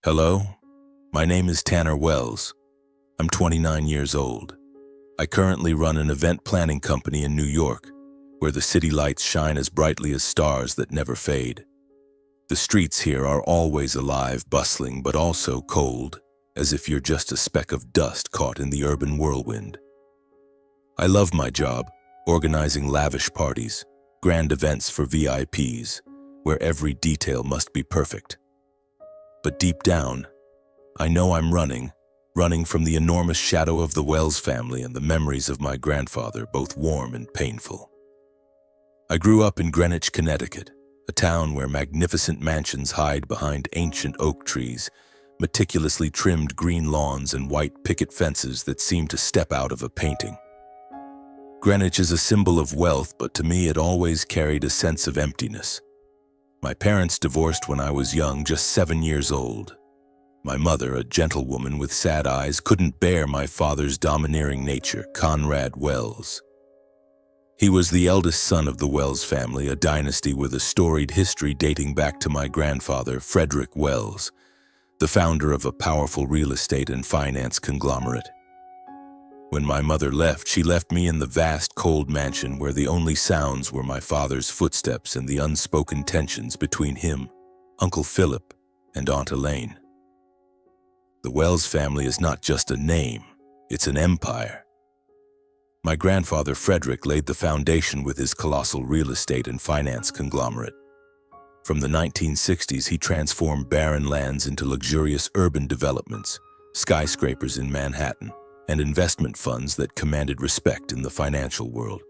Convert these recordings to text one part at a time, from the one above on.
Hello, my name is Tanner Wells. I'm 29 years old. I currently run an event planning company in New York, where the city lights shine as brightly as stars that never fade. The streets here are always alive, bustling, but also cold, as if you're just a speck of dust caught in the urban whirlwind. I love my job, organizing lavish parties, grand events for VIPs, where every detail must be perfect. But deep down, I know I'm running from the enormous shadow of the Wells family and the memories of my grandfather, both warm and painful. I grew up in Greenwich, Connecticut, a town where magnificent mansions hide behind ancient oak trees, meticulously trimmed green lawns and white picket fences that seem to step out of a painting. Greenwich is a symbol of wealth, but to me it always carried a sense of emptiness. My parents divorced when I was young, just 7 years old. My mother, a gentlewoman with sad eyes, couldn't bear my father's domineering nature, Conrad Wells. He was the eldest son of the Wells family, a dynasty with a storied history dating back to my grandfather, Frederick Wells, the founder of a powerful real estate and finance conglomerate. When my mother left, she left me in the vast, cold mansion where the only sounds were my father's footsteps and the unspoken tensions between him, Uncle Philip, and Aunt Elaine. The Wells family is not just a name, it's an empire. My grandfather Frederick laid the foundation with his colossal real estate and finance conglomerate. From the 1960s, he transformed barren lands into luxurious urban developments, skyscrapers in Manhattan, and investment funds that commanded respect in the financial world.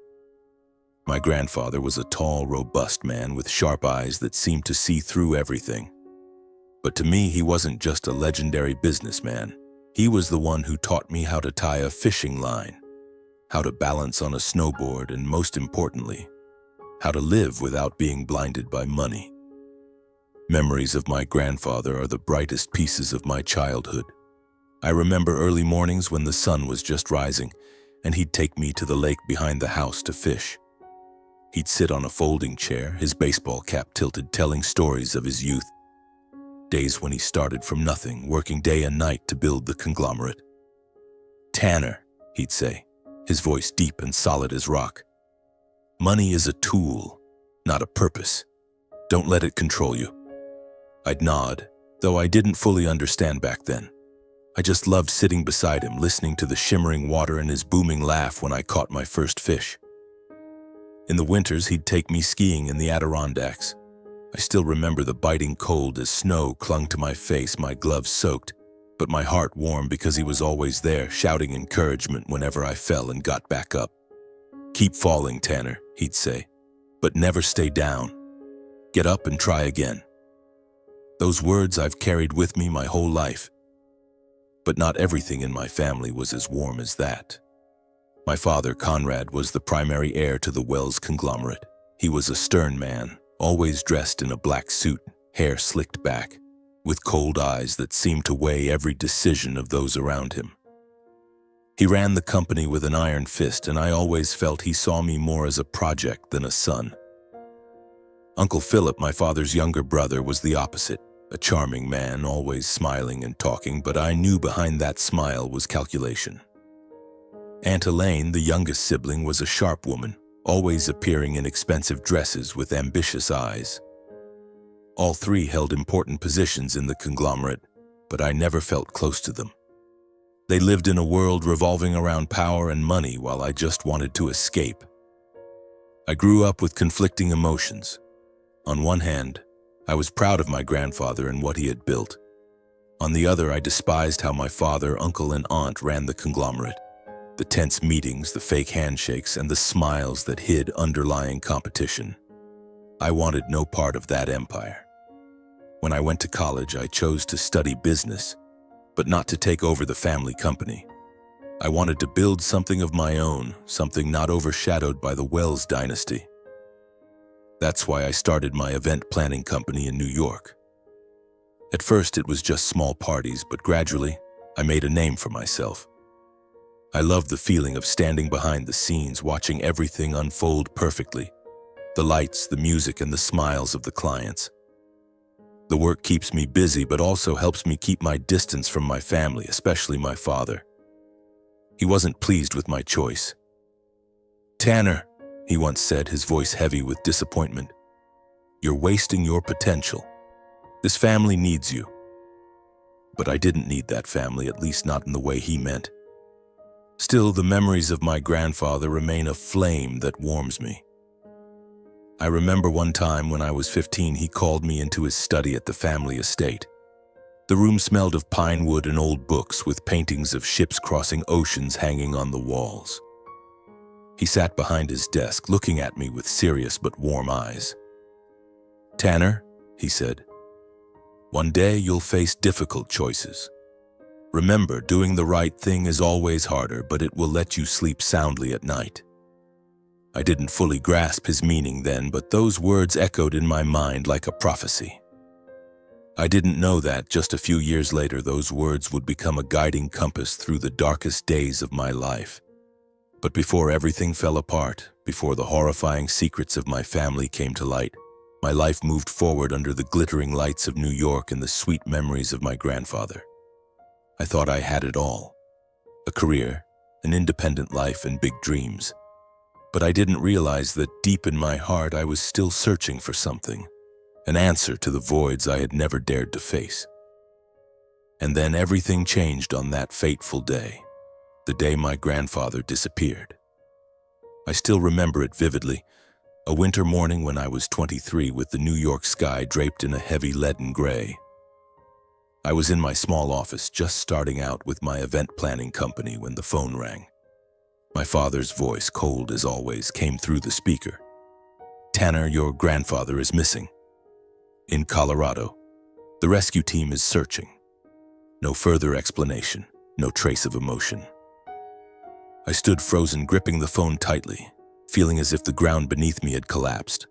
My grandfather was a tall, robust man with sharp eyes that seemed to see through everything. But to me, he wasn't just a legendary businessman. He was the one who taught me how to tie a fishing line, how to balance on a snowboard, and most importantly, how to live without being blinded by money. Memories of my grandfather are the brightest pieces of my childhood. I remember early mornings when the sun was just rising, and he'd take me to the lake behind the house to fish. He'd sit on a folding chair, his baseball cap tilted, telling stories of his youth. Days when he started from nothing, working day and night to build the conglomerate. "Tanner," he'd say, his voice deep and solid as rock. "Money is a tool, not a purpose. Don't let it control you." I'd nod, though I didn't fully understand back then. I just loved sitting beside him, listening to the shimmering water and his booming laugh when I caught my first fish. In the winters, he'd take me skiing in the Adirondacks. I still remember the biting cold as snow clung to my face, my gloves soaked, but my heart warm because he was always there, shouting encouragement whenever I fell and got back up. "Keep falling, Tanner," he'd say, "but never stay down. Get up and try again." Those words I've carried with me my whole life. But not everything in my family was as warm as that. My father, Conrad, was the primary heir to the Wells conglomerate. He was a stern man, always dressed in a black suit, hair slicked back, with cold eyes that seemed to weigh every decision of those around him. He ran the company with an iron fist, and I always felt he saw me more as a project than a son. Uncle Philip, my father's younger brother, was the opposite. A charming man, always smiling and talking, but I knew behind that smile was calculation. Aunt Elaine, the youngest sibling, was a sharp woman, always appearing in expensive dresses with ambitious eyes. All three held important positions in the conglomerate, but I never felt close to them. They lived in a world revolving around power and money while I just wanted to escape. I grew up with conflicting emotions. On one hand, I was proud of my grandfather and what he had built. On the other, I despised how my father, uncle, and aunt ran the conglomerate. The tense meetings, the fake handshakes, and the smiles that hid underlying competition. I wanted no part of that empire. When I went to college, I chose to study business, but not to take over the family company. I wanted to build something of my own, something not overshadowed by the Wells dynasty. That's why I started my event planning company in New York. At first, it was just small parties, but gradually, I made a name for myself. I loved the feeling of standing behind the scenes, watching everything unfold perfectly. The lights, the music, and the smiles of the clients. The work keeps me busy, but also helps me keep my distance from my family, especially my father. He wasn't pleased with my choice. "Tanner," he once said, his voice heavy with disappointment, "you're wasting your potential. This family needs you." But I didn't need that family, at least not in the way he meant. Still, the memories of my grandfather remain a flame that warms me. I remember one time when I was 15, he called me into his study at the family estate. The room smelled of pine wood and old books, with paintings of ships crossing oceans hanging on the walls. He sat behind his desk, looking at me with serious but warm eyes. "Tanner," he said, "one day you'll face difficult choices. Remember, doing the right thing is always harder, but it will let you sleep soundly at night." I didn't fully grasp his meaning then, but those words echoed in my mind like a prophecy. I didn't know that just a few years later those words would become a guiding compass through the darkest days of my life. But before everything fell apart, before the horrifying secrets of my family came to light, my life moved forward under the glittering lights of New York and the sweet memories of my grandfather. I thought I had it all: a career, an independent life, and big dreams. But I didn't realize that deep in my heart I was still searching for something, an answer to the voids I had never dared to face. And then everything changed on that fateful day, the day my grandfather disappeared. I still remember it vividly, a winter morning when I was 23, with the New York sky draped in a heavy leaden gray. I was in my small office, just starting out with my event planning company, when the phone rang. My father's voice, cold as always, came through the speaker. "Tanner, your grandfather is missing. In Colorado. The rescue team is searching." No further explanation, no trace of emotion. I stood frozen, gripping the phone tightly, feeling as if the ground beneath me had collapsed.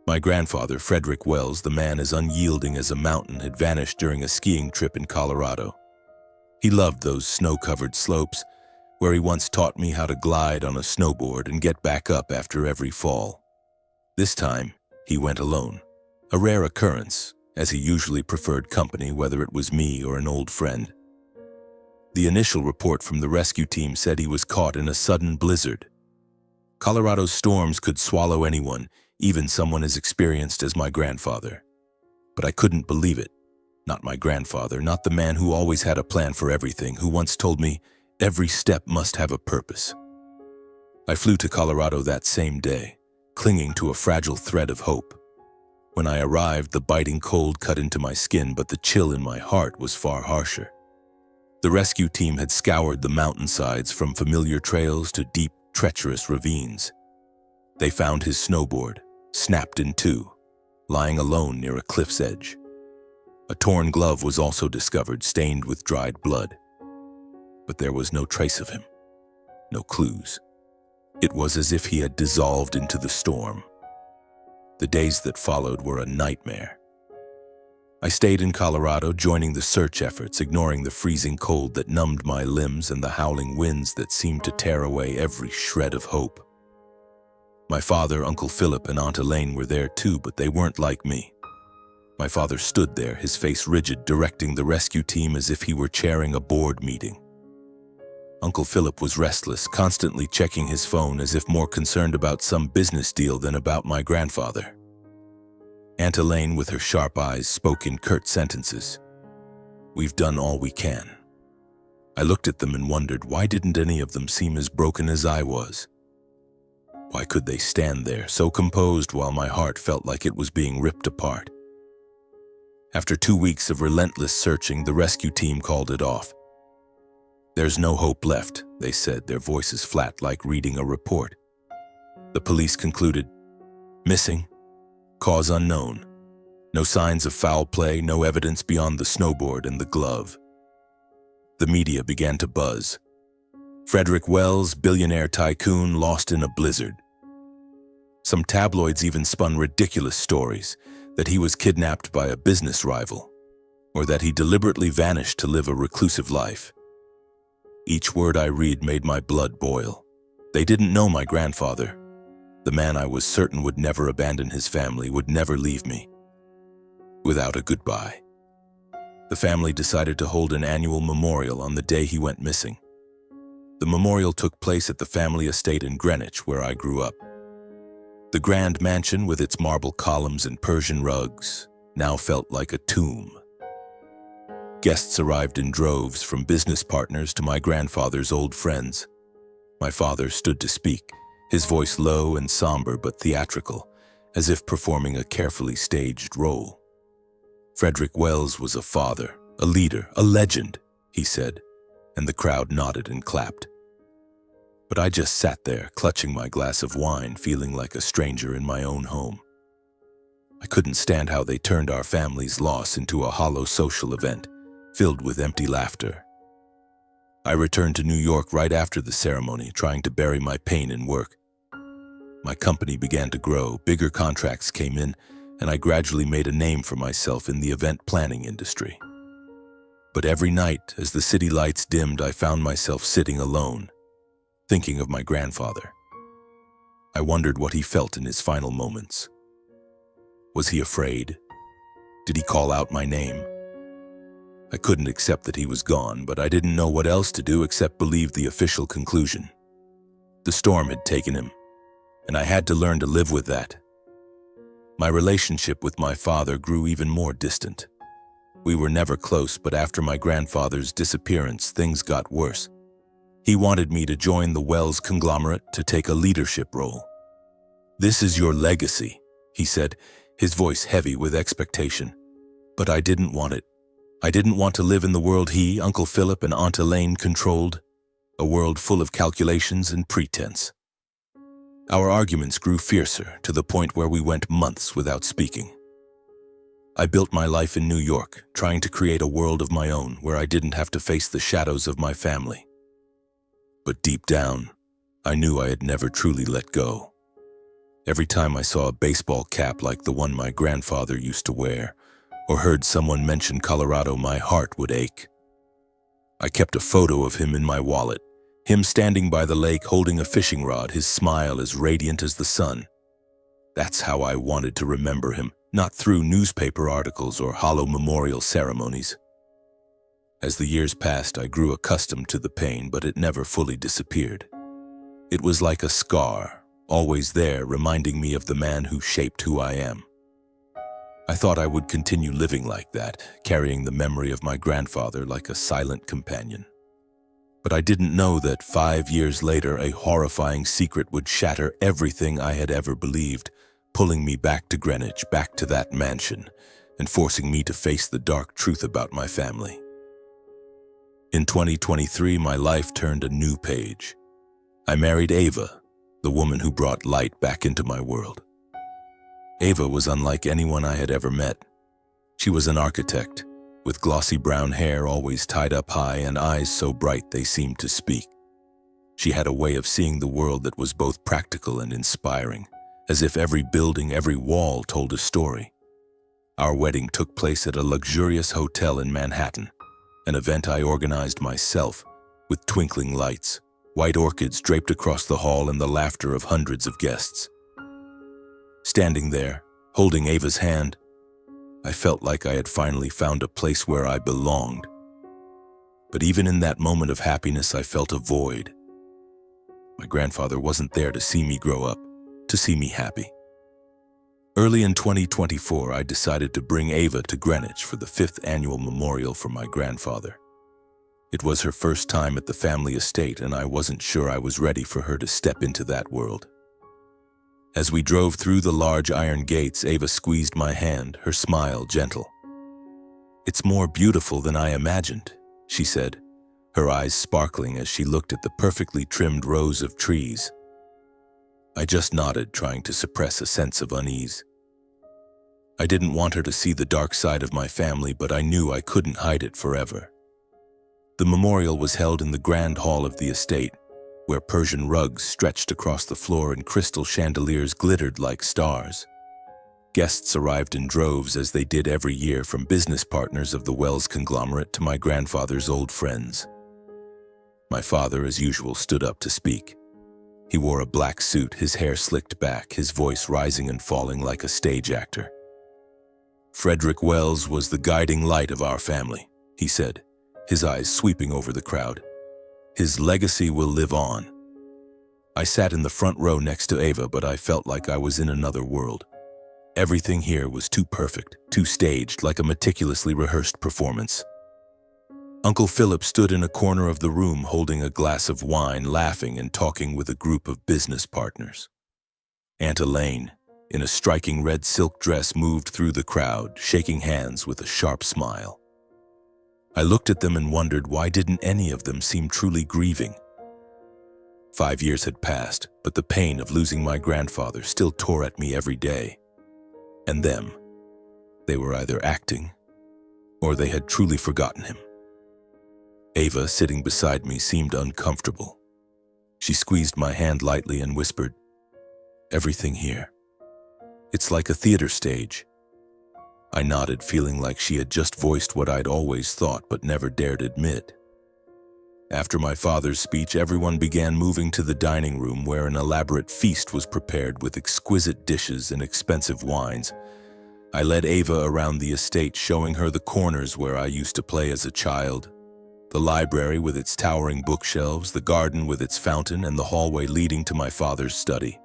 My grandfather, Frederick Wells, the man as unyielding as a mountain, had vanished during a skiing trip in Colorado. He loved those snow-covered slopes, where he once taught me how to glide on a snowboard and get back up after every fall. This time, he went alone, a rare occurrence, as he usually preferred company, whether it was me or an old friend. The initial report from the rescue team said he was caught in a sudden blizzard. Colorado's storms could swallow anyone, even someone as experienced as my grandfather. But I couldn't believe it. Not my grandfather, not the man who always had a plan for everything, who once told me, "Every step must have a purpose." I flew to Colorado that same day, clinging to a fragile thread of hope. When I arrived, the biting cold cut into my skin, but the chill in my heart was far harsher. The rescue team had scoured the mountainsides, from familiar trails to deep, treacherous ravines. They found his snowboard, snapped in two, lying alone near a cliff's edge. A torn glove was also discovered, stained with dried blood. But there was no trace of him, no clues. It was as if he had dissolved into the storm. The days that followed were a nightmare. I stayed in Colorado, joining the search efforts, ignoring the freezing cold that numbed my limbs and the howling winds that seemed to tear away every shred of hope. My father, Uncle Philip, and Aunt Elaine were there too, but they weren't like me. My father stood there, his face rigid, directing the rescue team as if he were chairing a board meeting. Uncle Philip was restless, constantly checking his phone, as if more concerned about some business deal than about my grandfather. Aunt Elaine, with her sharp eyes, spoke in curt sentences. "We've done all we can." I looked at them and wondered, why didn't any of them seem as broken as I was? Why could they stand there, so composed, while my heart felt like it was being ripped apart? After 2 weeks of relentless searching, the rescue team called it off. "There's no hope left," they said, their voices flat like reading a report. The police concluded, "Missing. Cause unknown. No signs of foul play, no evidence beyond the snowboard and the glove." The media began to buzz. Frederick Wells, billionaire tycoon, lost in a blizzard. Some tabloids even spun ridiculous stories, that he was kidnapped by a business rival, or that he deliberately vanished to live a reclusive life. Each word I read made my blood boil. They didn't know my grandfather, the man I was certain would never abandon his family, would never leave me. without a goodbye. The family decided to hold an annual memorial on the day he went missing. The memorial took place at the family estate in Greenwich, where I grew up. The grand mansion, with its marble columns and Persian rugs, now felt like a tomb. Guests arrived in droves, from business partners to my grandfather's old friends. My father stood to speak, his voice low and somber but theatrical, as if performing a carefully staged role. Frederick Wells was a father, a leader, a legend, he said, and the crowd nodded and clapped. But I just sat there, clutching my glass of wine, feeling like a stranger in my own home. I couldn't stand how they turned our family's loss into a hollow social event, filled with empty laughter. I returned to New York right after the ceremony, trying to bury my pain in work. My company began to grow, bigger contracts came in, and I gradually made a name for myself in the event planning industry. But every night, as the city lights dimmed, I found myself sitting alone, thinking of my grandfather. I wondered what he felt in his final moments. Was he afraid? Did he call out my name? I couldn't accept that he was gone, but I didn't know what else to do except believe the official conclusion. The storm had taken him, and I had to learn to live with that. My relationship with my father grew even more distant. We were never close, but after my grandfather's disappearance, things got worse. He wanted me to join the Wells conglomerate, to take a leadership role. "This is your legacy," he said, his voice heavy with expectation. But I didn't want it. I didn't want to live in the world he, Uncle Philip, and Aunt Elaine controlled, a world full of calculations and pretense. Our arguments grew fiercer, to the point where we went months without speaking. I built my life in New York, trying to create a world of my own where I didn't have to face the shadows of my family. But deep down, I knew I had never truly let go. Every time I saw a baseball cap like the one my grandfather used to wear, or heard someone mention Colorado, my heart would ache. I kept a photo of him in my wallet, him standing by the lake holding a fishing rod, his smile as radiant as the sun. That's how I wanted to remember him, not through newspaper articles or hollow memorial ceremonies. As the years passed, I grew accustomed to the pain, but it never fully disappeared. It was like a scar, always there, reminding me of the man who shaped who I am. I thought I would continue living like that, carrying the memory of my grandfather like a silent companion. But I didn't know that 5 years later, a horrifying secret would shatter everything I had ever believed, pulling me back to Greenwich, back to that mansion, and forcing me to face the dark truth about my family. In 2023, my life turned a new page. I married Ava, the woman who brought light back into my world. Ava was unlike anyone I had ever met. She was an architect, with glossy brown hair always tied up high and eyes so bright they seemed to speak. She had a way of seeing the world that was both practical and inspiring, as if every building, every wall told a story. Our wedding took place at a luxurious hotel in Manhattan, an event I organized myself, with twinkling lights, white orchids draped across the hall, and the laughter of hundreds of guests. Standing there, holding Ava's hand, I felt like I had finally found a place where I belonged. But even in that moment of happiness, I felt a void. My grandfather wasn't there to see me grow up, to see me happy. Early in 2024, I decided to bring Ava to Greenwich for the 5th annual memorial for my grandfather. It was her first time at the family estate, and I wasn't sure I was ready for her to step into that world. As we drove through the large iron gates, Ava squeezed my hand, her smile gentle. "It's more beautiful than I imagined," she said, her eyes sparkling as she looked at the perfectly trimmed rows of trees. I just nodded, trying to suppress a sense of unease. I didn't want her to see the dark side of my family, but I knew I couldn't hide it forever. The memorial was held in the grand hall of the estate, where Persian rugs stretched across the floor and crystal chandeliers glittered like stars. Guests arrived in droves, as they did every year, from business partners of the Wells conglomerate to my grandfather's old friends. My father, as usual, stood up to speak. He wore a black suit, his hair slicked back, his voice rising and falling like a stage actor. Frederick Wells was the guiding light of our family, he said, his eyes sweeping over the crowd. His legacy will live on. I sat in the front row next to Ava, but I felt like I was in another world. Everything here was too perfect, too staged, like a meticulously rehearsed performance. Uncle Philip stood in a corner of the room holding a glass of wine, laughing and talking with a group of business partners. Aunt Elaine, in a striking red silk dress, moved through the crowd, shaking hands with a sharp smile. I looked at them and wondered, why didn't any of them seem truly grieving? 5 years had passed, but the pain of losing my grandfather still tore at me every day. And them, they were either acting, or they had truly forgotten him. Ava, sitting beside me, seemed uncomfortable. She squeezed my hand lightly and whispered, "Everything here. It's like a theater stage." I nodded, feeling like she had just voiced what I'd always thought but never dared admit. After my father's speech, everyone began moving to the dining room, where an elaborate feast was prepared with exquisite dishes and expensive wines. I led Ava around the estate, showing her the corners where I used to play as a child, the library with its towering bookshelves, the garden with its fountain, and the hallway leading to my father's study.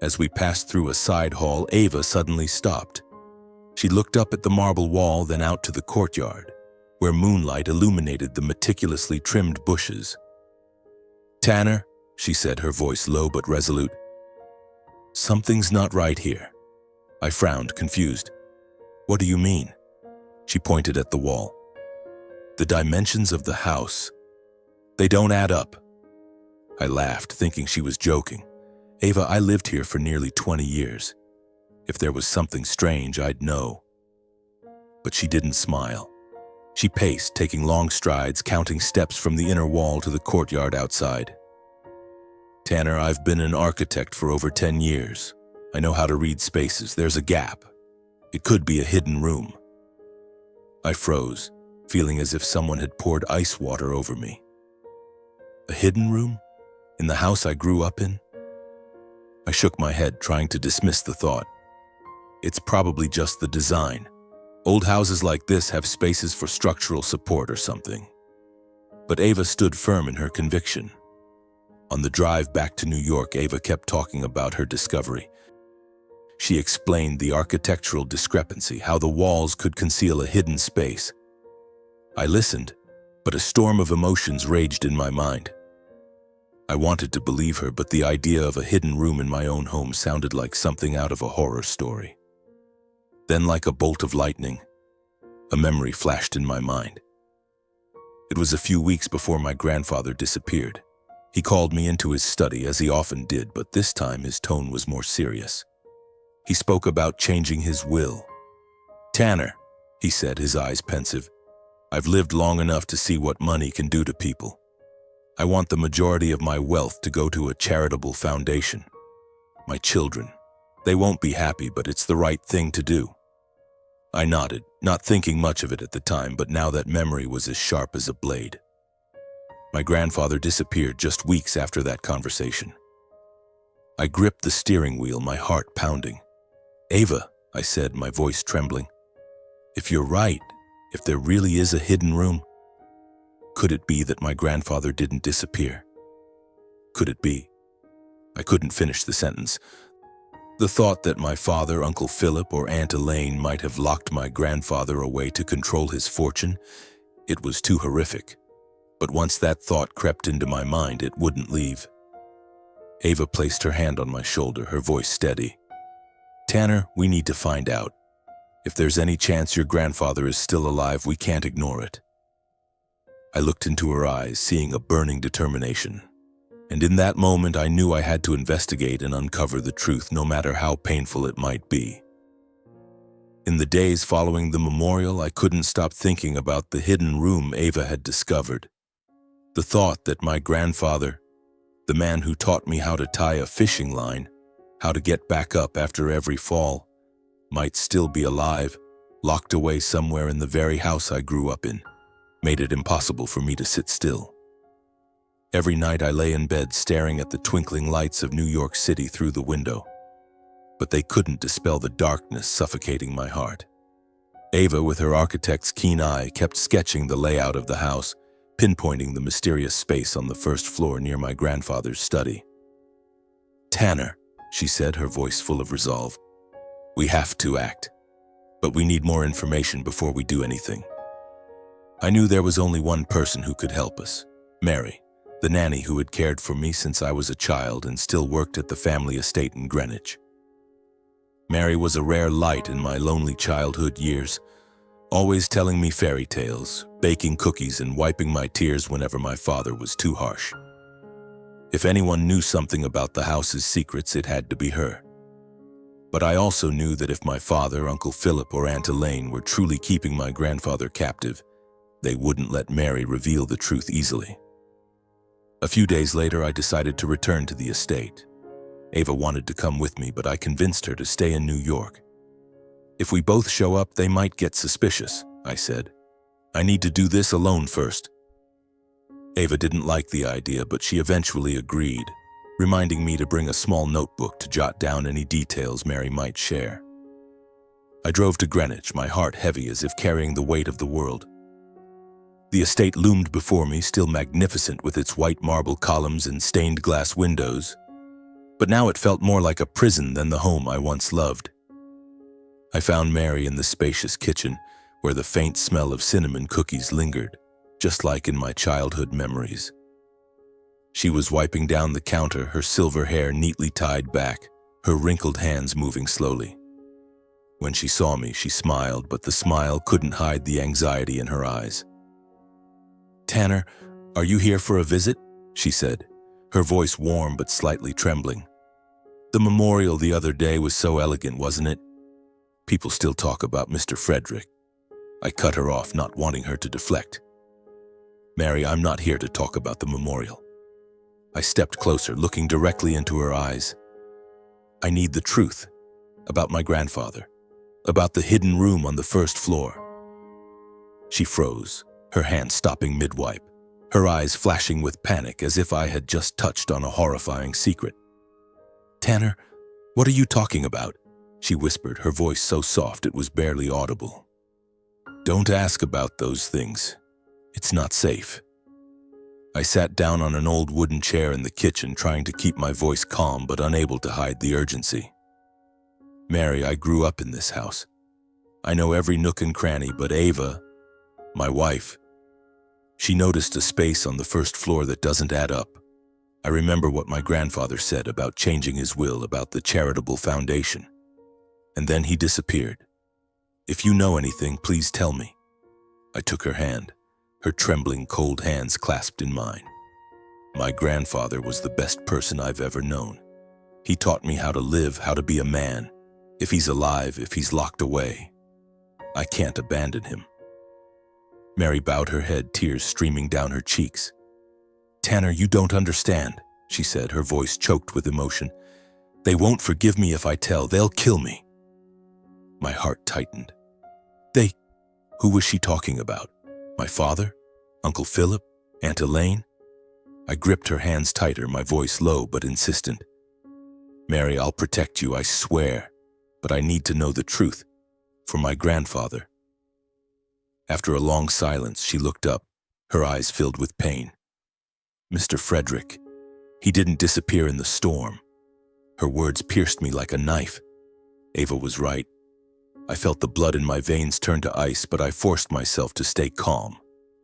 As we passed through a side hall, Ava suddenly stopped. She looked up at the marble wall, then out to the courtyard, where moonlight illuminated the meticulously trimmed bushes. "Tanner," she said, her voice low but resolute, "something's not right here." I frowned, confused. "What do you mean?" She pointed at the wall. "The dimensions of the house, they don't add up." I laughed, thinking she was joking. "Ava, I lived here for nearly 20 years. If there was something strange, I'd know." But she didn't smile. She paced, taking long strides, counting steps from the inner wall to the courtyard outside. "Tanner, I've been an architect for over 10 years. I know how to read spaces. There's a gap. It could be a hidden room." I froze, feeling as if someone had poured ice water over me. A hidden room? In the house I grew up in? I shook my head, trying to dismiss the thought. It's probably just the design. Old houses like this have spaces for structural support or something. But Ava stood firm in her conviction. On the drive back to New York, Ava kept talking about her discovery. She explained the architectural discrepancy, how the walls could conceal a hidden space. I listened, but a storm of emotions raged in my mind. I wanted to believe her, but the idea of a hidden room in my own home sounded like something out of a horror story. Then, like a bolt of lightning, a memory flashed in my mind. It was a few weeks before my grandfather disappeared. He called me into his study, as he often did, but this time his tone was more serious. He spoke about changing his will. "Tanner," he said, his eyes pensive, "I've lived long enough to see what money can do to people. I want the majority of my wealth to go to a charitable foundation. My children, they won't be happy, but it's the right thing to do." I nodded, not thinking much of it at the time, but now that memory was as sharp as a blade. My grandfather disappeared just weeks after that conversation. I gripped the steering wheel, my heart pounding. "Ava," I said, my voice trembling, "if you're right, if there really is a hidden room, could it be that my grandfather didn't disappear? Could it be?" I couldn't finish the sentence. The thought that my father, Uncle Philip, or Aunt Elaine might have locked my grandfather away to control his fortune, it was too horrific. But once that thought crept into my mind, it wouldn't leave. Ava placed her hand on my shoulder, her voice steady. "Tanner, we need to find out. If there's any chance your grandfather is still alive, we can't ignore it." I looked into her eyes, seeing a burning determination. And in that moment, I knew I had to investigate and uncover the truth, no matter how painful it might be. In the days following the memorial, I couldn't stop thinking about the hidden room Ava had discovered. The thought that my grandfather, the man who taught me how to tie a fishing line, how to get back up after every fall, might still be alive, locked away somewhere in the very house I grew up in, made it impossible for me to sit still. Every night I lay in bed staring at the twinkling lights of New York City through the window. but they couldn't dispel the darkness suffocating my heart. Ava, with her architect's keen eye, kept sketching the layout of the house, pinpointing the mysterious space on the first floor near my grandfather's study. "Tanner," she said, her voice full of resolve, "we have to act, but we need more information before we do anything." I knew there was only one person who could help us, Mary, the nanny who had cared for me since I was a child and still worked at the family estate in Greenwich. Mary was a rare light in my lonely childhood years, always telling me fairy tales, baking cookies, and wiping my tears whenever my father was too harsh. If anyone knew something about the house's secrets, it had to be her. But I also knew that if my father, Uncle Philip, or Aunt Elaine were truly keeping my grandfather captive, they wouldn't let Mary reveal the truth easily. A few days later, I decided to return to the estate. Ava wanted to come with me, but I convinced her to stay in New York. "If we both show up, they might get suspicious," I said. "I need to do this alone first." Ava didn't like the idea, but she eventually agreed, reminding me to bring a small notebook to jot down any details Mary might share. I drove to Greenwich, my heart heavy as if carrying the weight of the world. The estate loomed before me, still magnificent with its white marble columns and stained glass windows, but now it felt more like a prison than the home I once loved. I found Mary in the spacious kitchen, where the faint smell of cinnamon cookies lingered, just like in my childhood memories. She was wiping down the counter, her silver hair neatly tied back, her wrinkled hands moving slowly. When she saw me, she smiled, but the smile couldn't hide the anxiety in her eyes. "Tanner, are you here for a visit?" she said, her voice warm but slightly trembling. "The memorial the other day was so elegant, wasn't it? People still talk about Mr. Frederick." I cut her off, not wanting her to deflect. "Mary, I'm not here to talk about the memorial." I stepped closer, looking directly into her eyes. "I need the truth about my grandfather, about the hidden room on the first floor." She froze, her hand stopping mid-wipe, her eyes flashing with panic as if I had just touched on a horrifying secret. "Tanner, what are you talking about?" she whispered, her voice so soft it was barely audible. "Don't ask about those things. It's not safe." I sat down on an old wooden chair in the kitchen, trying to keep my voice calm but unable to hide the urgency. "Mary, I grew up in this house. I know every nook and cranny, but Ava, my wife, she noticed a space on the first floor that doesn't add up. I remember what my grandfather said about changing his will, about the charitable foundation. And then he disappeared. If you know anything, please tell me." I took her hand, her trembling, cold hands clasped in mine. "My grandfather was the best person I've ever known. He taught me how to live, how to be a man. If he's alive, if he's locked away, I can't abandon him." Mary bowed her head, tears streaming down her cheeks. "Tanner, you don't understand," she said, her voice choked with emotion. "They won't forgive me if I tell. They'll kill me." My heart tightened. "They? Who was she talking about? My father? Uncle Philip? Aunt Elaine?" I gripped her hands tighter, my voice low but insistent. "Mary, I'll protect you, I swear. But I need to know the truth. For my grandfather." After a long silence, she looked up, her eyes filled with pain. "Mr. Frederick, he didn't disappear in the storm." Her words pierced me like a knife. Ava was right. I felt the blood in my veins turn to ice, but I forced myself to stay calm,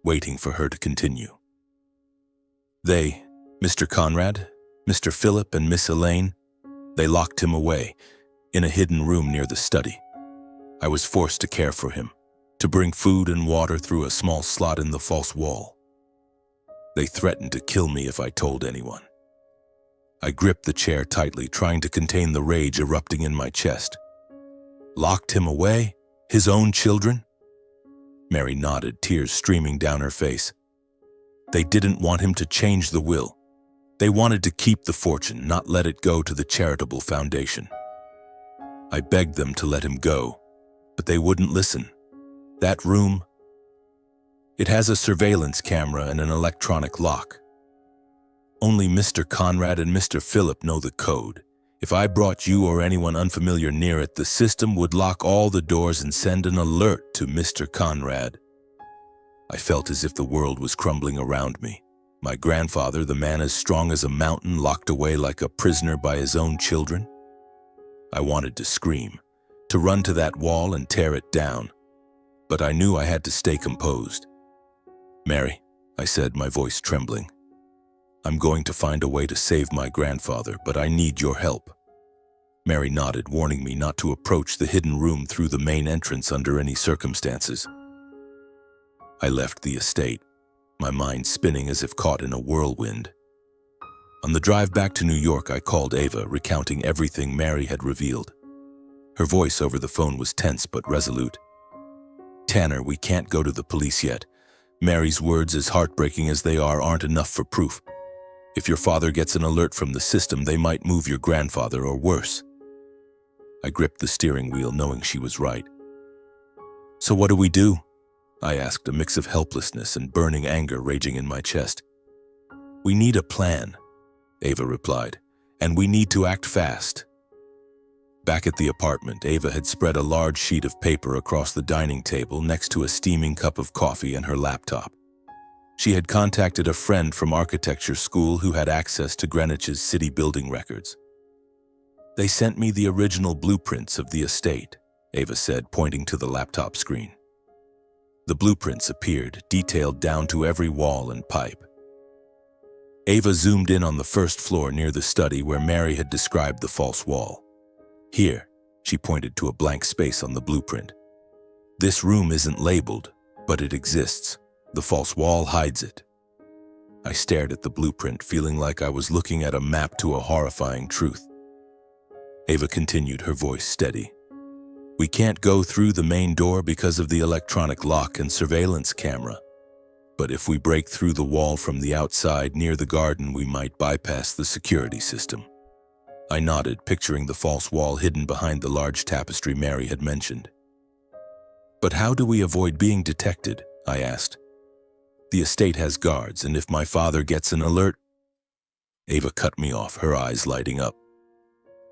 waiting for her to continue. "They, Mr. Conrad, Mr. Philip, and Miss Elaine, they locked him away in a hidden room near the study. I was forced to care for him, to bring food and water through a small slot in the false wall. They threatened to kill me if I told anyone." I gripped the chair tightly, trying to contain the rage erupting in my chest. "Locked him away? His own children?" Mary nodded, tears streaming down her face. "They didn't want him to change the will. They wanted to keep the fortune, not let it go to the charitable foundation. I begged them to let him go, but they wouldn't listen. That room, it has a surveillance camera and an electronic lock. Only Mr. Conrad and Mr. Philip know the code. If I brought you or anyone unfamiliar near it, the system would lock all the doors and send an alert to Mr. Conrad. I felt as if the world was crumbling around me. My grandfather, the man as strong as a mountain, locked away like a prisoner by his own children. I wanted to scream, to run to that wall and tear it down, but I knew I had to stay composed. "Mary," I said, my voice trembling, "I'm going to find a way to save my grandfather, but I need your help." Mary nodded, warning me not to approach the hidden room through the main entrance under any circumstances. I left the estate, my mind spinning as if caught in a whirlwind. On the drive back to New York, I called Ava, recounting everything Mary had revealed. Her voice over the phone was tense but resolute. "Tanner, we can't go to the police yet. Mary's words, as heartbreaking as they are, aren't enough for proof. If your father gets an alert from the system, they might move your grandfather or worse." I gripped the steering wheel, knowing she was right. "So what do we do?" I asked, a mix of helplessness and burning anger raging in my chest. "We need a plan," Ava replied, "and we need to act fast." Back at the apartment, Ava had spread a large sheet of paper across the dining table next to a steaming cup of coffee and her laptop. She had contacted a friend from architecture school who had access to Greenwich's city building records. "They sent me the original blueprints of the estate," Ava said, pointing to the laptop screen. The blueprints appeared, detailed down to every wall and pipe. Ava zoomed in on the first floor near the study where Mary had described the false wall. "Here," she pointed to a blank space on the blueprint. "This room isn't labeled, but it exists. The false wall hides it." I stared at the blueprint, feeling like I was looking at a map to a horrifying truth. Ava continued, her voice steady. "We can't go through the main door because of the electronic lock and surveillance camera. But if we break through the wall from the outside near the garden, we might bypass the security system." I nodded, picturing the false wall hidden behind the large tapestry Mary had mentioned. "But how do we avoid being detected?" I asked. "The estate has guards, and if my father gets an alert—" Ava cut me off, her eyes lighting up.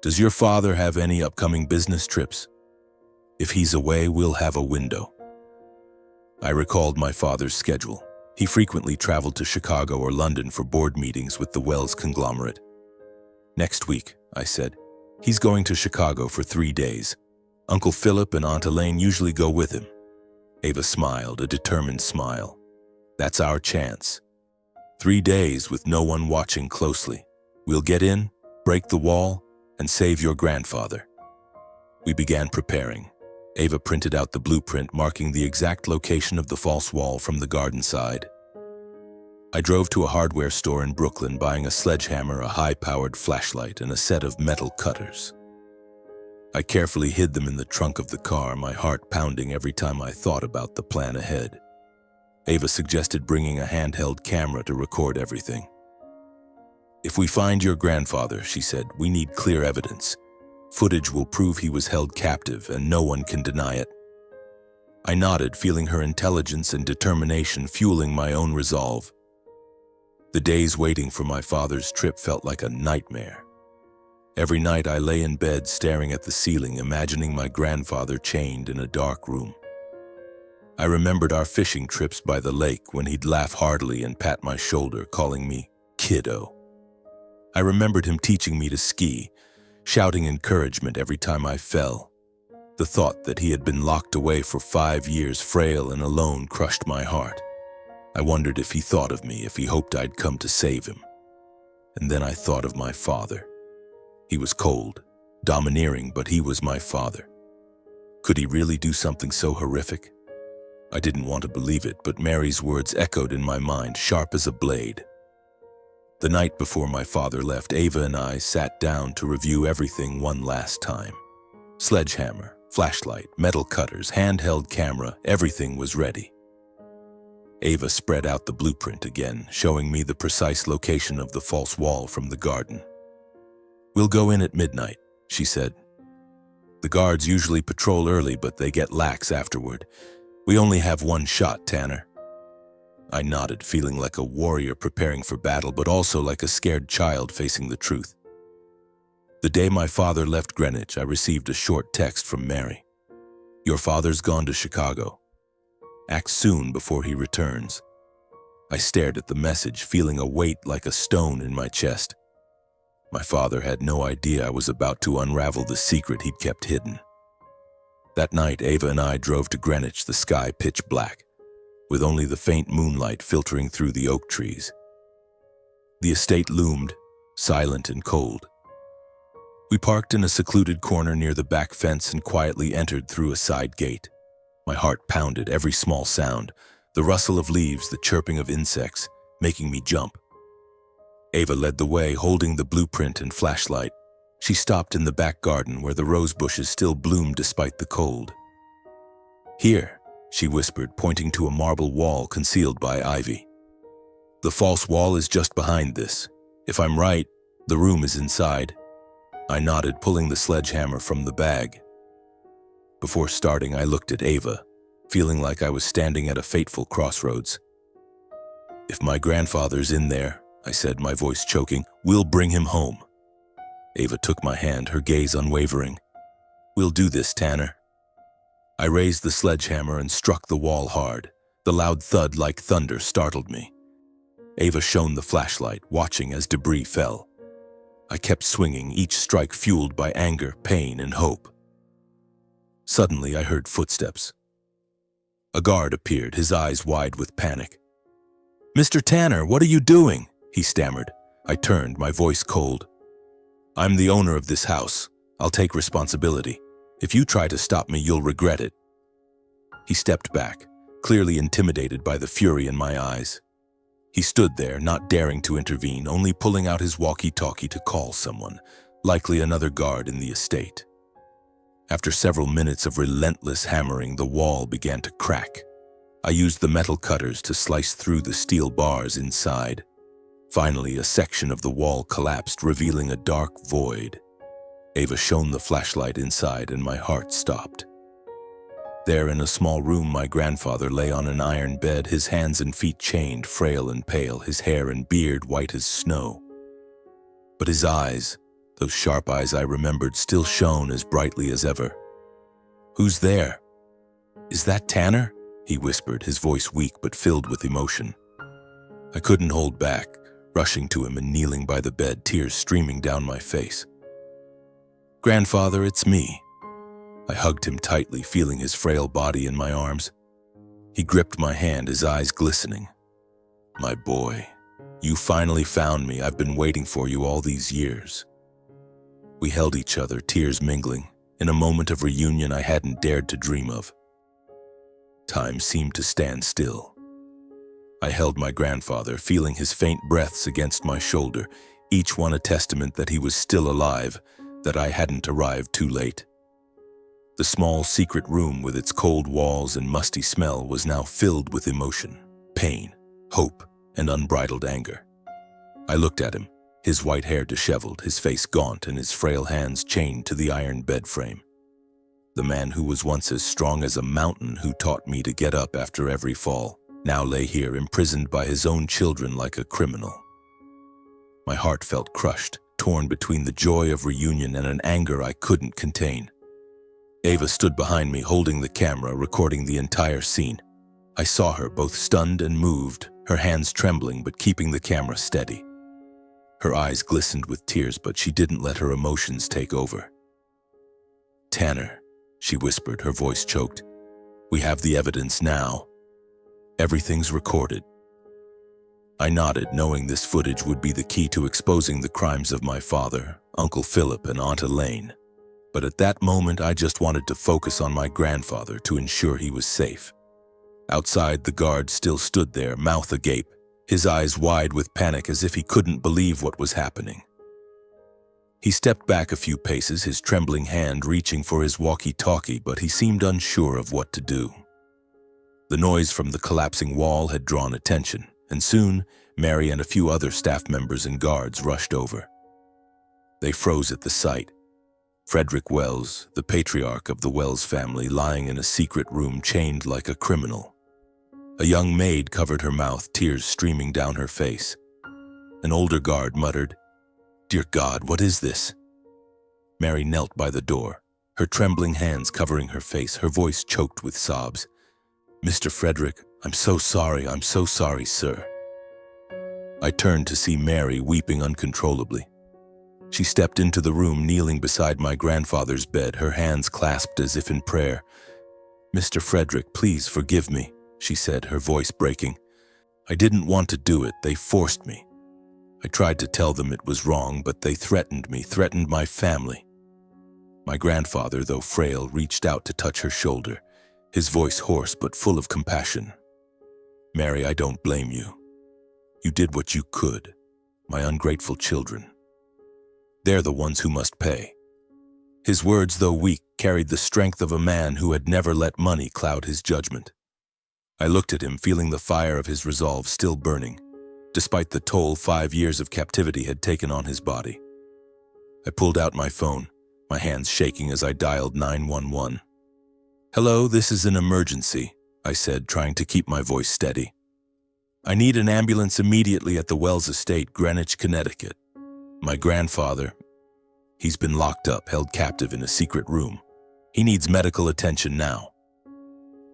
"Does your father have any upcoming business trips? If he's away, we'll have a window." I recalled my father's schedule. He frequently traveled to Chicago or London for board meetings with the Wells conglomerate. "Next week," I said. "He's going to Chicago for 3 days. Uncle Philip and Aunt Elaine usually go with him." Ava smiled, a determined smile. "That's our chance. 3 days with no one watching closely. We'll get in, break the wall, and save your grandfather." We began preparing. Ava printed out the blueprint marking the exact location of the false wall from the garden side. I drove to a hardware store in Brooklyn, buying a sledgehammer, a high-powered flashlight, and a set of metal cutters. I carefully hid them in the trunk of the car, my heart pounding every time I thought about the plan ahead. Ava suggested bringing a handheld camera to record everything. "If we find your grandfather," she said, "we need clear evidence. Footage will prove he was held captive, and no one can deny it." I nodded, feeling her intelligence and determination fueling my own resolve. The days waiting for my father's trip felt like a nightmare. Every night I lay in bed staring at the ceiling, imagining my grandfather chained in a dark room. I remembered our fishing trips by the lake when he'd laugh heartily and pat my shoulder, calling me kiddo. I remembered him teaching me to ski, shouting encouragement every time I fell. The thought that he had been locked away for 5 years, frail and alone, crushed my heart. I wondered if he thought of me, if he hoped I'd come to save him. And then I thought of my father. He was cold, domineering, but he was my father. Could he really do something so horrific? I didn't want to believe it, but Mary's words echoed in my mind, sharp as a blade. The night before my father left, Ava and I sat down to review everything one last time. Sledgehammer, flashlight, metal cutters, handheld camera, everything was ready. Ava spread out the blueprint again, showing me the precise location of the false wall from the garden. "We'll go in at midnight," she said. "The guards usually patrol early, but they get lax afterward. We only have one shot, Tanner." I nodded, feeling like a warrior preparing for battle, but also like a scared child facing the truth. The day my father left Greenwich, I received a short text from Mary. "Your father's gone to Chicago. Act soon before he returns." I stared at the message, feeling a weight like a stone in my chest. My father had no idea I was about to unravel the secret he'd kept hidden. That night, Ava and I drove to Greenwich, the sky pitch black, with only the faint moonlight filtering through the oak trees. The estate loomed, silent and cold. We parked in a secluded corner near the back fence and quietly entered through a side gate. My heart pounded, every small sound, the rustle of leaves, the chirping of insects, making me jump. Ava led the way, holding the blueprint and flashlight. She stopped in the back garden where the rose bushes still bloomed despite the cold. "Here," she whispered, pointing to a marble wall concealed by ivy. "The false wall is just behind this. If I'm right, the room is inside." I nodded, pulling the sledgehammer from the bag. Before starting, I looked at Ava, feeling like I was standing at a fateful crossroads. "If my grandfather's in there," I said, my voice choking, "we'll bring him home." Ava took my hand, her gaze unwavering. "We'll do this, Tanner." I raised the sledgehammer and struck the wall hard. The loud thud like thunder startled me. Ava shone the flashlight, watching as debris fell. I kept swinging, each strike fueled by anger, pain, and hope. Suddenly, I heard footsteps. A guard appeared, his eyes wide with panic. "Mr. Tanner, what are you doing?" he stammered. I turned, my voice cold. "I'm the owner of this house. I'll take responsibility. If you try to stop me, you'll regret it." He stepped back, clearly intimidated by the fury in my eyes. He stood there, not daring to intervene, only pulling out his walkie-talkie to call someone, likely another guard in the estate. After several minutes of relentless hammering, the wall began to crack. I used the metal cutters to slice through the steel bars inside. Finally, a section of the wall collapsed, revealing a dark void. Ava shone the flashlight inside, and my heart stopped. There, in a small room, my grandfather lay on an iron bed, his hands and feet chained, frail and pale, his hair and beard white as snow. But his eyes, those sharp eyes I remembered, still shone as brightly as ever. "Who's there?" "Is that Tanner?" he whispered, his voice weak but filled with emotion. I couldn't hold back, rushing to him and kneeling by the bed, tears streaming down my face. "Grandfather, it's me." I hugged him tightly, feeling his frail body in my arms. He gripped my hand, his eyes glistening. "My boy, you finally found me. I've been waiting for you all these years." We held each other, tears mingling, in a moment of reunion I hadn't dared to dream of. Time seemed to stand still. I held my grandfather, feeling his faint breaths against my shoulder, each one a testament that he was still alive, that I hadn't arrived too late. The small secret room with its cold walls and musty smell was now filled with emotion, pain, hope, and unbridled anger. I looked at him, his white hair disheveled, his face gaunt, and his frail hands chained to the iron bed frame. The man who was once as strong as a mountain, who taught me to get up after every fall, now lay here imprisoned by his own children like a criminal. My heart felt crushed, torn between the joy of reunion and an anger I couldn't contain. Ava stood behind me, holding the camera, recording the entire scene. I saw her, both stunned and moved, her hands trembling but keeping the camera steady. Her eyes glistened with tears, but she didn't let her emotions take over. "Tanner," she whispered, her voice choked. "We have the evidence now. Everything's recorded." I nodded, knowing this footage would be the key to exposing the crimes of my father, Uncle Philip, and Aunt Elaine. But at that moment, I just wanted to focus on my grandfather to ensure he was safe. Outside, the guard still stood there, mouth agape, his eyes wide with panic as if he couldn't believe what was happening. He stepped back a few paces, his trembling hand reaching for his walkie-talkie, but he seemed unsure of what to do. The noise from the collapsing wall had drawn attention, and soon, Mary and a few other staff members and guards rushed over. They froze at the sight. Frederick Wells, the patriarch of the Wells family, lying in a secret room chained like a criminal. A young maid covered her mouth, tears streaming down her face. An older guard muttered, "Dear God, what is this?" Mary knelt by the door, her trembling hands covering her face, her voice choked with sobs. "Mr. Frederick, I'm so sorry, sir." I turned to see Mary weeping uncontrollably. She stepped into the room, kneeling beside my grandfather's bed, her hands clasped as if in prayer. "Mr. Frederick, please forgive me," she said, her voice breaking. "I didn't want to do it. They forced me. I tried to tell them it was wrong, but they threatened me, threatened my family." My grandfather, though frail, reached out to touch her shoulder, his voice hoarse but full of compassion. "Mary, I don't blame you. You did what you could. My ungrateful children. They're the ones who must pay." His words, though weak, carried the strength of a man who had never let money cloud his judgment. I looked at him, feeling the fire of his resolve still burning, despite the toll 5 years of captivity had taken on his body. I pulled out my phone, my hands shaking as I dialed 911. "Hello, this is an emergency," I said, trying to keep my voice steady. "I need an ambulance immediately at the Wells Estate, Greenwich, Connecticut. My grandfather, he's been locked up, held captive in a secret room. He needs medical attention now."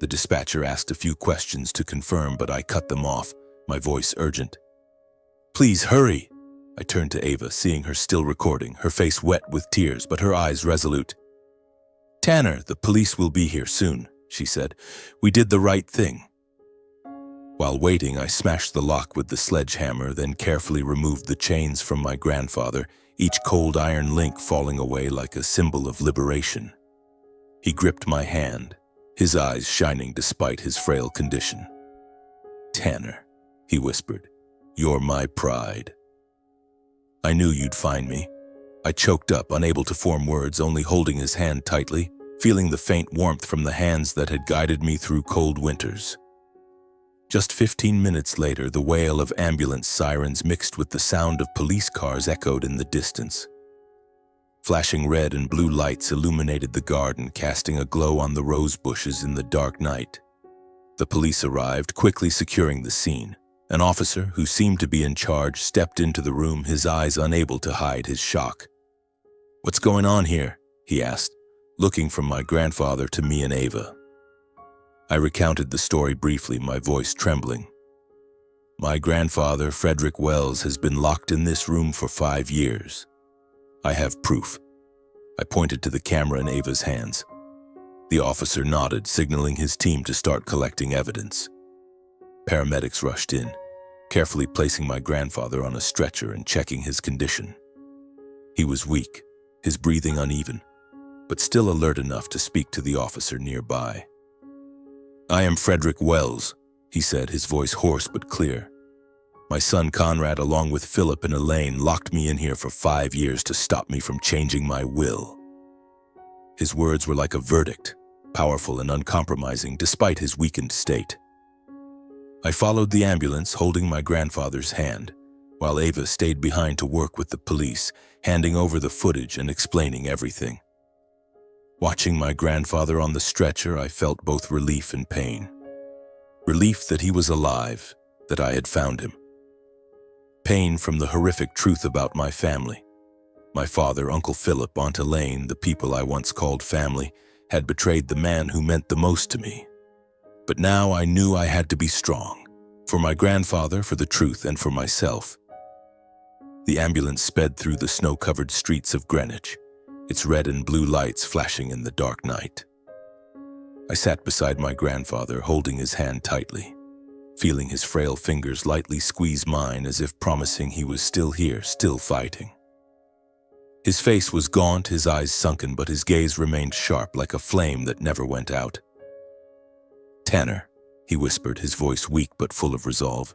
The dispatcher asked a few questions to confirm, but I cut them off, my voice urgent. "Please hurry." I turned to Ava, seeing her still recording, her face wet with tears, but her eyes resolute. "Tanner, the police will be here soon," she said. "We did the right thing." While waiting, I smashed the lock with the sledgehammer, then carefully removed the chains from my grandfather, each cold iron link falling away like a symbol of liberation. He gripped my hand, his eyes shining despite his frail condition. "Tanner," he whispered, "you're my pride." "I knew you'd find me." I choked up, unable to form words, only holding his hand tightly, feeling the faint warmth from the hands that had guided me through cold winters. Just 15 minutes later, the wail of ambulance sirens mixed with the sound of police cars echoed in the distance. Flashing red and blue lights illuminated the garden, casting a glow on the rose bushes in the dark night. The police arrived, quickly securing the scene. An officer, who seemed to be in charge, stepped into the room, his eyes unable to hide his shock. "What's going on here?" he asked, looking from my grandfather to me and Ava. I recounted the story briefly, my voice trembling. "My grandfather, Frederick Wells, has been locked in this room for 5 years. I have proof." I pointed to the camera in Ava's hands. The officer nodded, signaling his team to start collecting evidence. Paramedics rushed in, carefully placing my grandfather on a stretcher and checking his condition. He was weak, his breathing uneven, but still alert enough to speak to the officer nearby. "I am Frederick Wells," he said, his voice hoarse but clear. "My son Conrad, along with Philip and Elaine, locked me in here for 5 years to stop me from changing my will." His words were like a verdict, powerful and uncompromising despite his weakened state. I followed the ambulance, holding my grandfather's hand, while Ava stayed behind to work with the police, handing over the footage and explaining everything. Watching my grandfather on the stretcher, I felt both relief and pain. Relief that he was alive, that I had found him. Pain from the horrific truth about my family. My father, Uncle Philip, Aunt Elaine, the people I once called family, had betrayed the man who meant the most to me. But now I knew I had to be strong. For my grandfather, for the truth, and for myself. The ambulance sped through the snow-covered streets of Greenwich, its red and blue lights flashing in the dark night. I sat beside my grandfather, holding his hand tightly, feeling his frail fingers lightly squeeze mine as if promising he was still here, still fighting. His face was gaunt, his eyes sunken, but his gaze remained sharp like a flame that never went out. "Tanner," he whispered, his voice weak but full of resolve.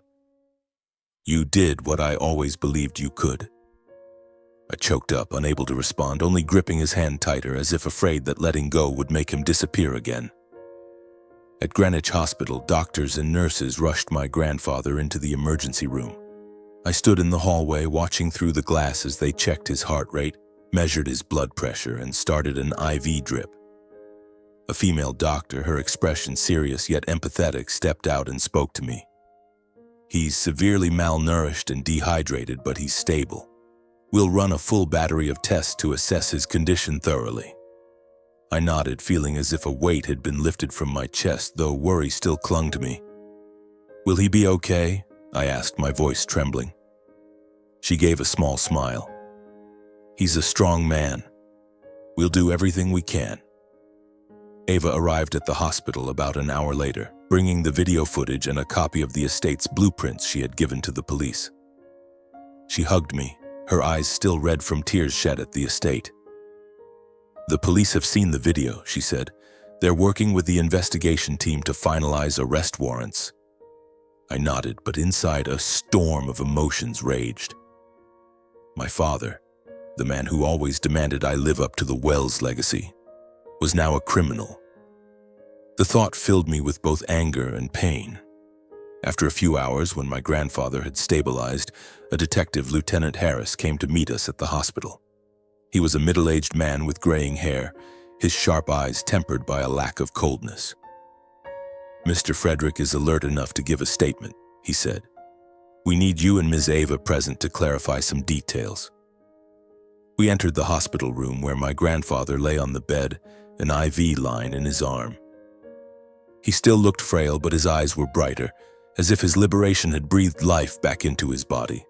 "You did what I always believed you could." I choked up, unable to respond, only gripping his hand tighter as if afraid that letting go would make him disappear again. At Greenwich Hospital, doctors and nurses rushed my grandfather into the emergency room. I stood in the hallway, watching through the glass as they checked his heart rate, measured his blood pressure, and started an IV drip. A female doctor, her expression serious yet empathetic, stepped out and spoke to me. "He's severely malnourished and dehydrated, but he's stable. We'll run a full battery of tests to assess his condition thoroughly. I nodded, feeling as if a weight had been lifted from my chest, though worry still clung to me. Will he be okay? I asked, my voice trembling. She gave a small smile. He's a strong man. We'll do everything we can. Ava arrived at the hospital about an hour later, bringing the video footage and a copy of the estate's blueprints she had given to the police. She hugged me, her eyes still red from tears shed at the estate. The police have seen the video, she said. They're working with the investigation team to finalize arrest warrants. I nodded, but inside a storm of emotions raged. My father, the man who always demanded I live up to the Wells legacy, was now a criminal. The thought filled me with both anger and pain. After a few hours, when my grandfather had stabilized, a detective, Lieutenant Harris, came to meet us at the hospital. He was a middle-aged man with graying hair, his sharp eyes tempered by a lack of coldness. Mr. Frederick is alert enough to give a statement, he said. We need you and Ms. Ava present to clarify some details. We entered the hospital room where my grandfather lay on the bed, an IV line in his arm. He still looked frail, but his eyes were brighter, as if his liberation had breathed life back into his body.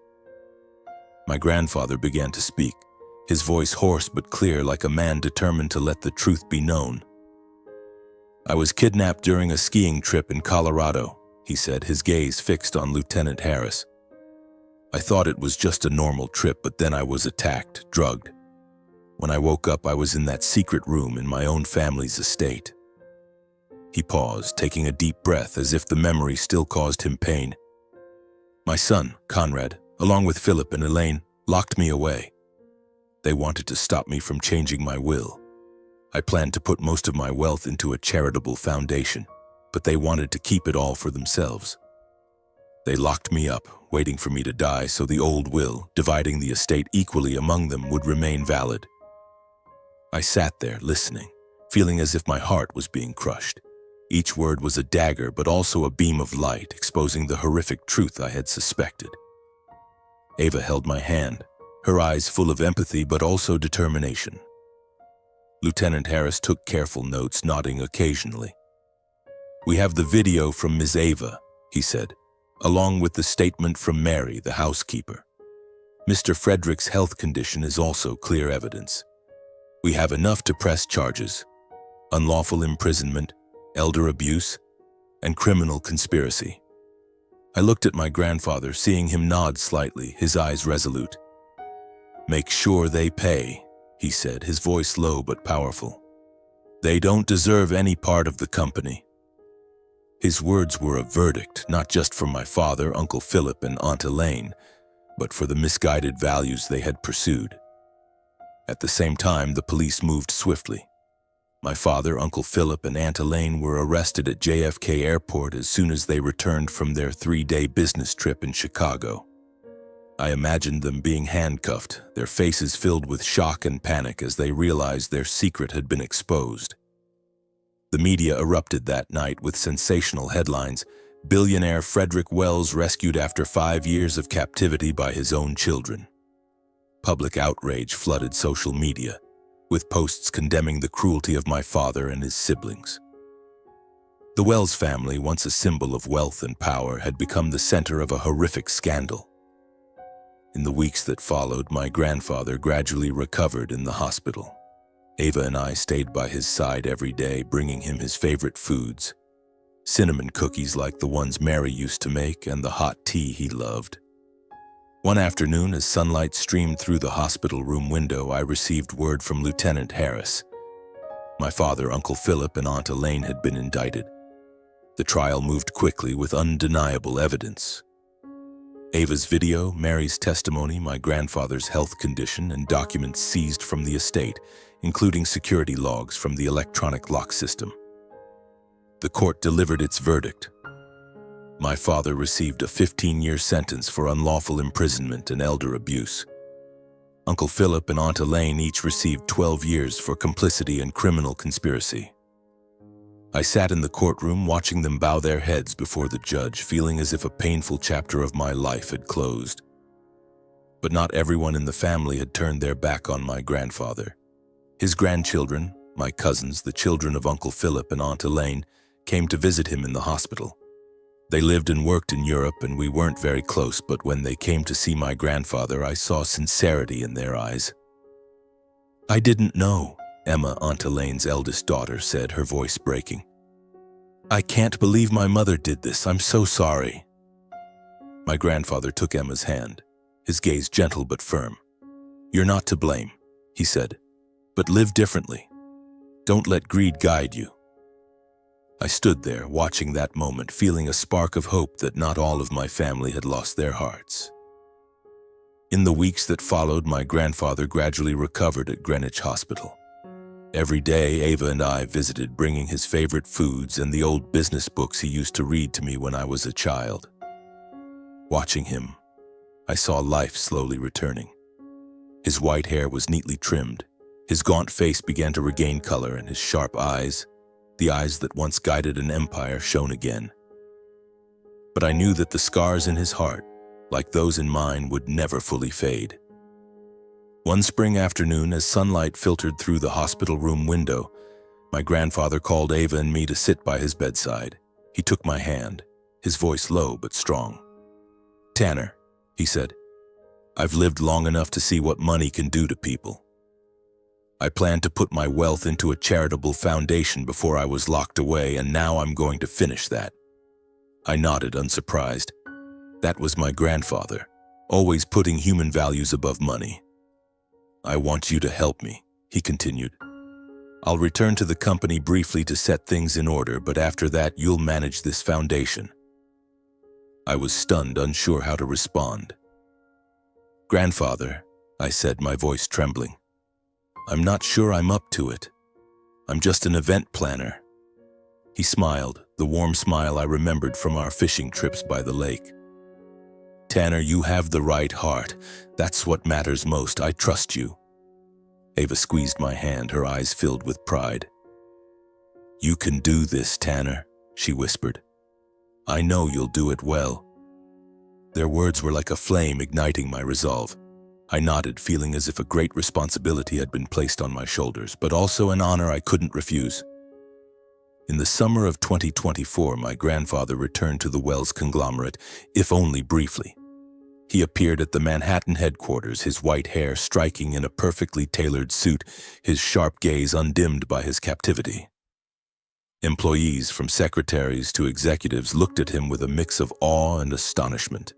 My grandfather began to speak, his voice hoarse but clear, like a man determined to let the truth be known. I was kidnapped during a skiing trip in Colorado, he said, his gaze fixed on Lieutenant Harris. I thought it was just a normal trip, but then I was attacked, drugged. When I woke up, I was in that secret room in my own family's estate. He paused, taking a deep breath as if the memory still caused him pain. My son, Conrad, along with Philip and Elaine, locked me away. They wanted to stop me from changing my will. I planned to put most of my wealth into a charitable foundation, but they wanted to keep it all for themselves. They locked me up, waiting for me to die so the old will, dividing the estate equally among them, would remain valid. I sat there, listening, feeling as if my heart was being crushed. Each word was a dagger, but also a beam of light, exposing the horrific truth I had suspected. Ava held my hand, her eyes full of empathy but also determination. Lieutenant Harris took careful notes, nodding occasionally. We have the video from Ms. Ava, he said, along with the statement from Mary, the housekeeper. Mr. Frederick's health condition is also clear evidence. We have enough to press charges: unlawful imprisonment, elder abuse, and criminal conspiracy. I looked at my grandfather, seeing him nod slightly, his eyes resolute. Make sure they pay, he said, his voice low but powerful. They don't deserve any part of the company. His words were a verdict, not just for my father, Uncle Philip, and Aunt Elaine, but for the misguided values they had pursued. At the same time, the police moved swiftly. My father, Uncle Philip, and Aunt Elaine were arrested at JFK Airport as soon as they returned from their 3-day business trip in Chicago. I imagined them being handcuffed, their faces filled with shock and panic as they realized their secret had been exposed. The media erupted that night with sensational headlines: billionaire Frederick Wells rescued after 5 years of captivity by his own children. Public outrage flooded social media, with posts condemning the cruelty of my father and his siblings. The Wells family, once a symbol of wealth and power, had become the center of a horrific scandal. In the weeks that followed, my grandfather gradually recovered in the hospital. Ava and I stayed by his side every day, bringing him his favorite foods: cinnamon cookies like the ones Mary used to make, and the hot tea he loved. One afternoon, as sunlight streamed through the hospital room window, I received word from Lieutenant Harris. My father, Uncle Philip, and Aunt Elaine had been indicted. The trial moved quickly with undeniable evidence. Ava's video, Mary's testimony, my grandfather's health condition, and documents seized from the estate, including security logs from the electronic lock system. The court delivered its verdict. My father received a 15-year sentence for unlawful imprisonment and elder abuse. Uncle Philip and Aunt Elaine each received 12 years for complicity and criminal conspiracy. I sat in the courtroom watching them bow their heads before the judge, feeling as if a painful chapter of my life had closed. But not everyone in the family had turned their back on my grandfather. His grandchildren, my cousins, the children of Uncle Philip and Aunt Elaine, came to visit him in the hospital. They lived and worked in Europe, and we weren't very close, but when they came to see my grandfather, I saw sincerity in their eyes. "I didn't know," Emma, Aunt Elaine's eldest daughter, said, her voice breaking. "I can't believe my mother did this. I'm so sorry." My grandfather took Emma's hand, his gaze gentle but firm. "You're not to blame," he said, "but live differently. Don't let greed guide you." I stood there, watching that moment, feeling a spark of hope that not all of my family had lost their hearts. In the weeks that followed, my grandfather gradually recovered at Greenwich Hospital. Every day, Ava and I visited, bringing his favorite foods and the old business books he used to read to me when I was a child. Watching him, I saw life slowly returning. His white hair was neatly trimmed, his gaunt face began to regain color, and his sharp eyes, the eyes that once guided an empire, shone again. But I knew that the scars in his heart, like those in mine, would never fully fade. One spring afternoon, as sunlight filtered through the hospital room window, my grandfather called Ava and me to sit by his bedside. He took my hand, his voice low but strong. "Tanner," he said, "I've lived long enough to see what money can do to people. I planned to put my wealth into a charitable foundation before I was locked away, and now I'm going to finish that." I nodded, unsurprised. That was my grandfather, always putting human values above money. "I want you to help me," he continued. "I'll return to the company briefly to set things in order, but after that you'll manage this foundation." I was stunned, unsure how to respond. "Grandfather," I said, my voice trembling, "I'm not sure I'm up to it. I'm just an event planner." He smiled, the warm smile I remembered from our fishing trips by the lake. "Tanner, you have the right heart. That's what matters most. I trust you." Ava squeezed my hand, her eyes filled with pride. "You can do this, Tanner," she whispered. "I know you'll do it well." Their words were like a flame igniting my resolve. I nodded, feeling as if a great responsibility had been placed on my shoulders, but also an honor I couldn't refuse. In the summer of 2024, my grandfather returned to the Wells conglomerate, if only briefly. He appeared at the Manhattan headquarters, his white hair striking in a perfectly tailored suit, his sharp gaze undimmed by his captivity. Employees, from secretaries to executives, looked at him with a mix of awe and astonishment.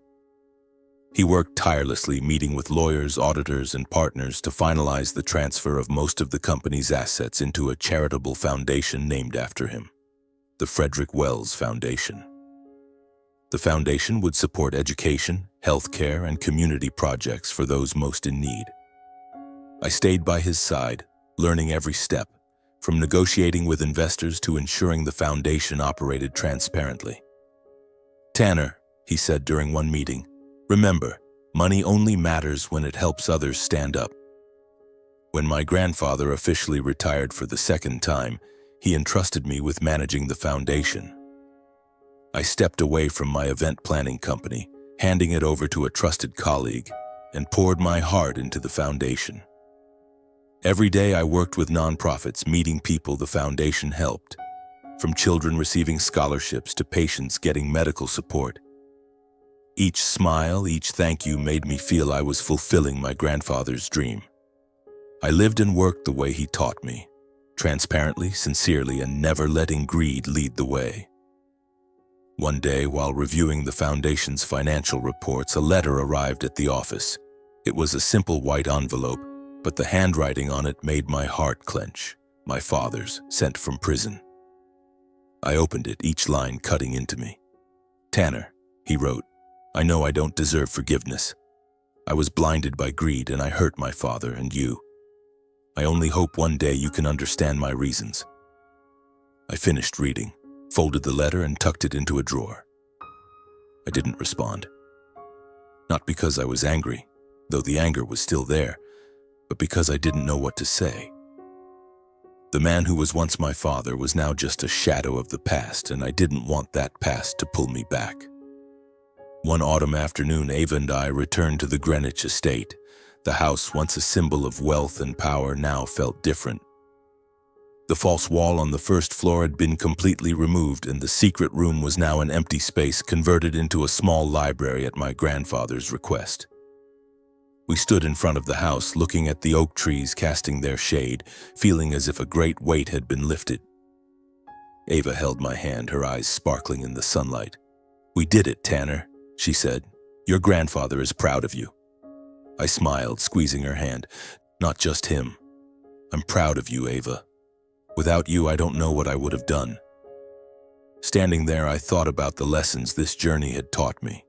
He worked tirelessly, meeting with lawyers, auditors, and partners to finalize the transfer of most of the company's assets into a charitable foundation named after him, the Frederick Wells Foundation. The foundation would support education, healthcare, and community projects for those most in need. I stayed by his side, learning every step, from negotiating with investors to ensuring the foundation operated transparently. "Tanner," he said during one meeting, "remember, money only matters when it helps others stand up." When my grandfather officially retired for the second time, he entrusted me with managing the foundation. I stepped away from my event planning company, handing it over to a trusted colleague, and poured my heart into the foundation. Every day I worked with nonprofits, meeting people the foundation helped, from children receiving scholarships to patients getting medical support. Each smile, each thank you made me feel I was fulfilling my grandfather's dream. I lived and worked the way he taught me, transparently, sincerely, and never letting greed lead the way. One day, while reviewing the foundation's financial reports, a letter arrived at the office. It was a simple white envelope, but the handwriting on it made my heart clench. My father's, sent from prison. I opened it, each line cutting into me. "Tanner," he wrote, "I know I don't deserve forgiveness. I was blinded by greed and I hurt my father and you. I only hope one day you can understand my reasons." I finished reading, folded the letter, and tucked it into a drawer. I didn't respond. Not because I was angry, though the anger was still there, but because I didn't know what to say. The man who was once my father was now just a shadow of the past, and I didn't want that past to pull me back. One autumn afternoon, Ava and I returned to the Greenwich estate. The house, once a symbol of wealth and power, now felt different. The false wall on the first floor had been completely removed, and the secret room was now an empty space converted into a small library at my grandfather's request. We stood in front of the house, looking at the oak trees casting their shade, feeling as if a great weight had been lifted. Ava held my hand, her eyes sparkling in the sunlight. "We did it, Tanner," she said. "Your grandfather is proud of you." I smiled, squeezing her hand. "Not just him. I'm proud of you, Ava. Without you, I don't know what I would have done." Standing there, I thought about the lessons this journey had taught me.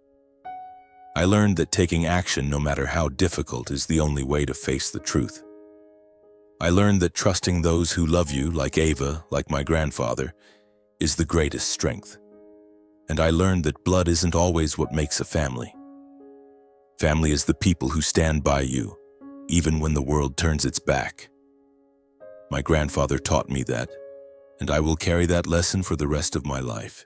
I learned that taking action, no matter how difficult, is the only way to face the truth. I learned that trusting those who love you, like Ava, like my grandfather, is the greatest strength. And I learned that blood isn't always what makes a family. Family is the people who stand by you, even when the world turns its back. My grandfather taught me that, and I will carry that lesson for the rest of my life.